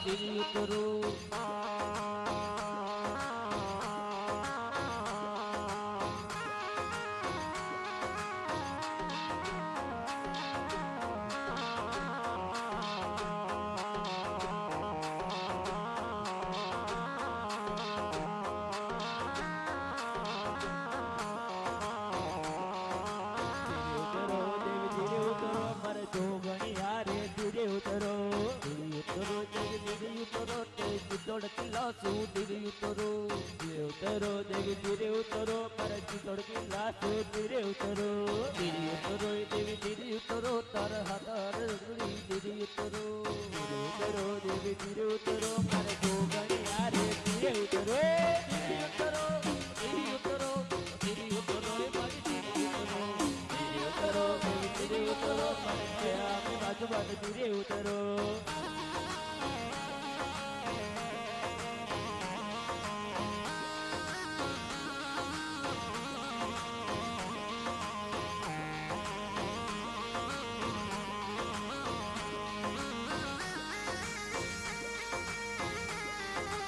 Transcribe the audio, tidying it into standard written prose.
ધીરે ઉતરો ધીરે ઉતરો દેવી ધીરે ઉતરો પર ચિતોડકી લાશો ધીરે ઉતરો દેવી ધીરે ઉતરો તાર હાથર ધીરે ઉતરો દેવી ધીરે ઉતરો પર જોગણી આરે ધીરે ઉતરો ધીરે ઉતરો ધીરે ઉતરો ધીરે ઉતરો મારી ધીરે ઉતરો દેવી ધીરે ઉતરો પર આપની બાજુ બાજુ ધીરે ઉતરો